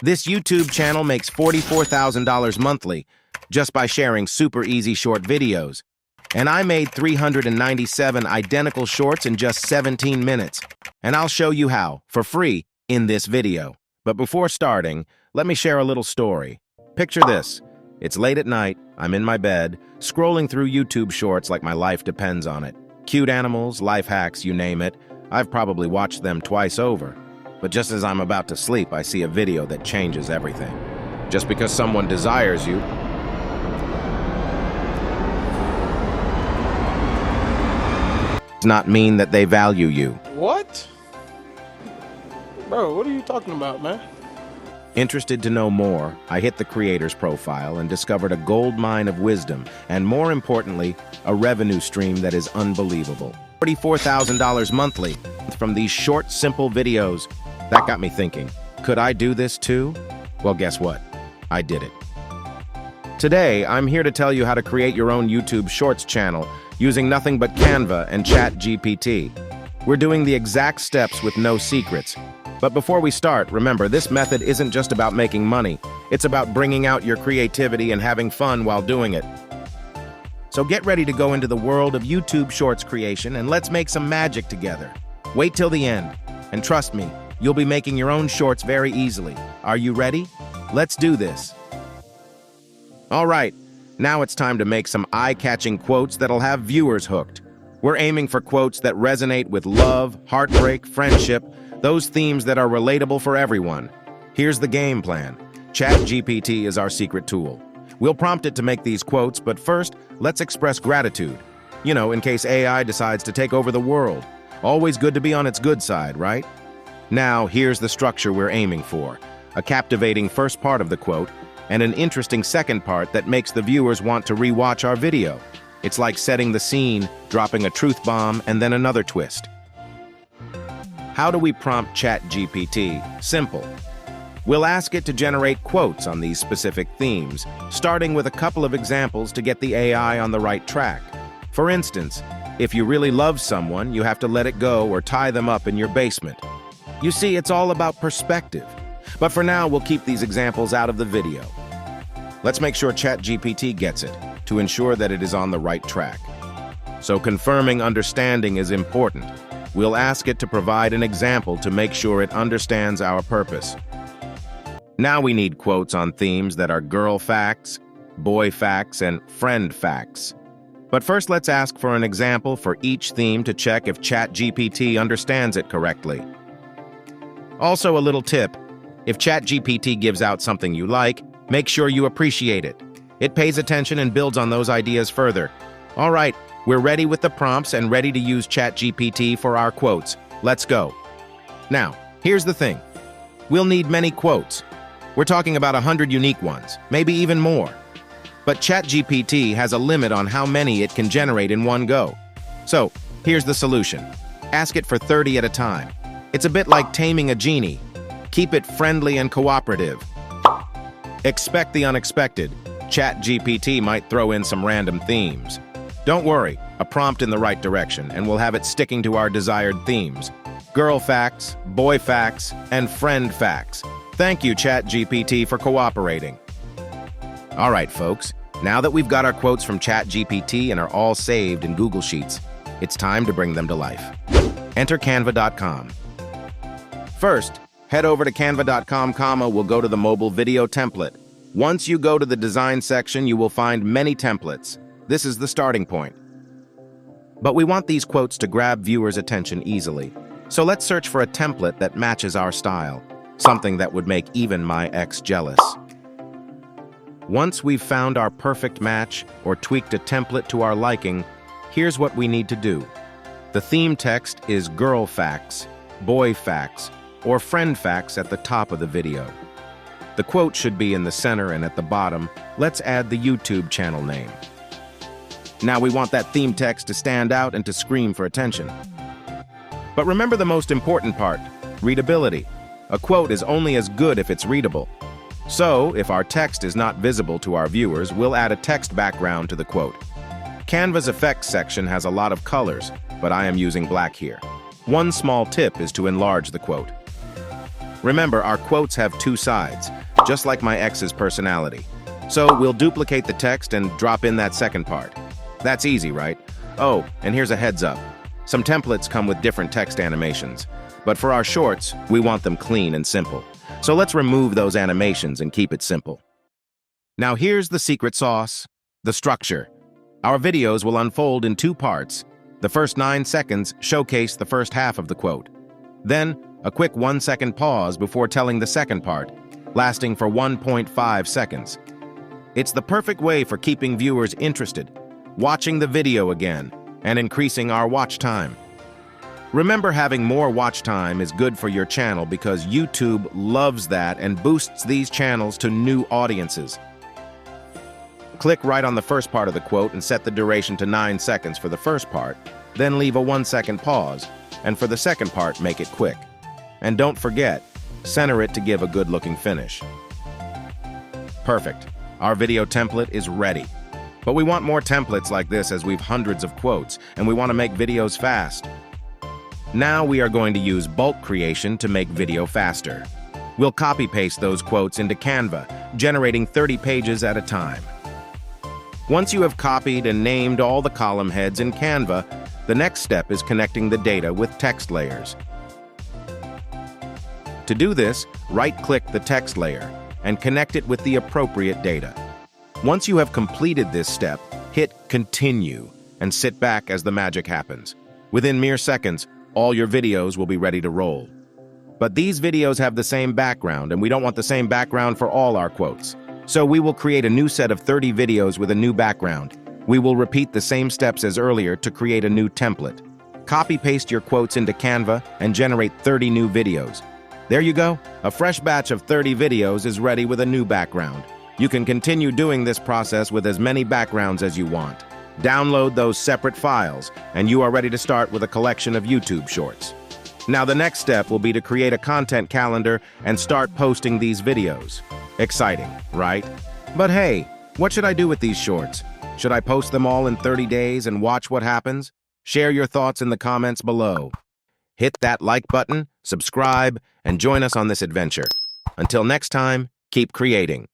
This YouTube channel makes $44,000 monthly just by sharing super easy short videos. And I made 397 identical shorts in just 17 minutes. And I'll show you how, for free, in this video. But before starting, let me share a little story. Picture this. It's late at night, I'm in my bed, scrolling through YouTube shorts like my life depends on it. Cute animals, life hacks, you name it. I've probably watched them twice over. But just as I'm about to sleep, I see a video that changes everything. Just because someone desires you does not mean that they value you. What? Bro, what are you talking about, man? Interested to know more, I hit the creator's profile and discovered a gold mine of wisdom, and more importantly, a revenue stream that is unbelievable. $44,000 monthly from these short, simple videos. That got me thinking, could I do this too? Well, guess what? I did it. Today, I'm here to tell you how to create your own YouTube Shorts channel using nothing but Canva and ChatGPT. We're doing the exact steps with no secrets. But before we start, remember, this method isn't just about making money. It's about bringing out your creativity and having fun while doing it. So get ready to go into the world of YouTube Shorts creation and let's make some magic together. Wait till the end, and trust me, you'll be making your own shorts very easily. Are you ready? Let's do this. All right, now it's time to make some eye-catching quotes that'll have viewers hooked. We're aiming for quotes that resonate with love, heartbreak, friendship, those themes that are relatable for everyone. Here's the game plan. ChatGPT is our secret tool. We'll prompt it to make these quotes, but first, let's express gratitude. You know, in case AI decides to take over the world. Always good to be on its good side, right? Now, here's the structure we're aiming for. A captivating first part of the quote, and an interesting second part that makes the viewers want to re-watch our video. It's like setting the scene, dropping a truth bomb, and then another twist. How do we prompt ChatGPT? Simple. We'll ask it to generate quotes on these specific themes, starting with a couple of examples to get the AI on the right track. For instance, if you really love someone, you have to let it go or tie them up in your basement. You see, it's all about perspective. But for now, we'll keep these examples out of the video. Let's make sure ChatGPT gets it, to ensure that it is on the right track. So confirming understanding is important. We'll ask it to provide an example to make sure it understands our purpose. Now we need quotes on themes that are girl facts, boy facts, and friend facts. But first, let's ask for an example for each theme to check if ChatGPT understands it correctly. Also, a little tip. If ChatGPT gives out something you like, make sure you appreciate it. It pays attention and builds on those ideas further. All right, we're ready with the prompts and ready to use ChatGPT for our quotes. Let's go. Now, here's the thing. We'll need many quotes. We're talking about 100 unique ones, maybe even more. But ChatGPT has a limit on how many it can generate in one go. So, here's the solution. Ask it for 30 at a time. It's a bit like taming a genie. Keep it friendly and cooperative. Expect the unexpected. ChatGPT might throw in some random themes. Don't worry, a prompt in the right direction, and we'll have it sticking to our desired themes. Girl facts, boy facts, and friend facts. Thank you, ChatGPT, for cooperating. All right, folks, now that we've got our quotes from ChatGPT and are all saved in Google Sheets, it's time to bring them to life. Enter canva.com. First, head over to canva.com, we'll go to the mobile video template. Once you go to the design section, you will find many templates. This is the starting point. But we want these quotes to grab viewers' attention easily. So let's search for a template that matches our style, something that would make even my ex jealous. Once we've found our perfect match or tweaked a template to our liking, here's what we need to do. The theme text is girl facts, boy facts, or friend facts at the top of the video. The quote should be in the center, and at the bottom, let's add the YouTube channel name. Now we want that theme text to stand out and to scream for attention. But remember the most important part, readability. A quote is only as good if it's readable. So, if our text is not visible to our viewers, we'll add a text background to the quote. Canva's effects section has a lot of colors, but I am using black here. One small tip is to enlarge the quote. Remember, our quotes have two sides, just like my ex's personality. So we'll duplicate the text and drop in that second part. That's easy, right? Oh, and here's a heads up. Some templates come with different text animations, but for our shorts, we want them clean and simple. So let's remove those animations and keep it simple. Now here's the secret sauce, the structure. Our videos will unfold in two parts. The first 9 seconds showcase the first half of the quote. Then, a quick 1-second pause before telling the second part, lasting for 1.5 seconds. It's the perfect way for keeping viewers interested, watching the video again, and increasing our watch time. Remember, having more watch time is good for your channel because YouTube loves that and boosts these channels to new audiences. Click right on the first part of the quote and set the duration to 9 seconds for the first part, then leave a 1-second pause, and for the second part, make it quick. And don't forget, center it to give a good-looking finish. Perfect. Our video template is ready. But we want more templates like this as we've hundreds of quotes, and we want to make videos fast. Now we are going to use bulk creation to make video faster. We'll copy-paste those quotes into Canva, generating 30 pages at a time. Once you have copied and named all the column heads in Canva, the next step is connecting the data with text layers. To do this, right-click the text layer and connect it with the appropriate data. Once you have completed this step, hit Continue and sit back as the magic happens. Within mere seconds, all your videos will be ready to roll. But these videos have the same background, and we don't want the same background for all our quotes. So we will create a new set of 30 videos with a new background. We will repeat the same steps as earlier to create a new template. Copy-paste your quotes into Canva and generate 30 new videos. There you go. A fresh batch of 30 videos is ready with a new background. You can continue doing this process with as many backgrounds as you want. Download those separate files, and you are ready to start with a collection of YouTube shorts. Now the next step will be to create a content calendar and start posting these videos. Exciting, right? But hey, what should I do with these shorts? Should I post them all in 30 days and watch what happens? Share your thoughts in the comments below. Hit that like button, subscribe, and join us on this adventure. Until next time, keep creating.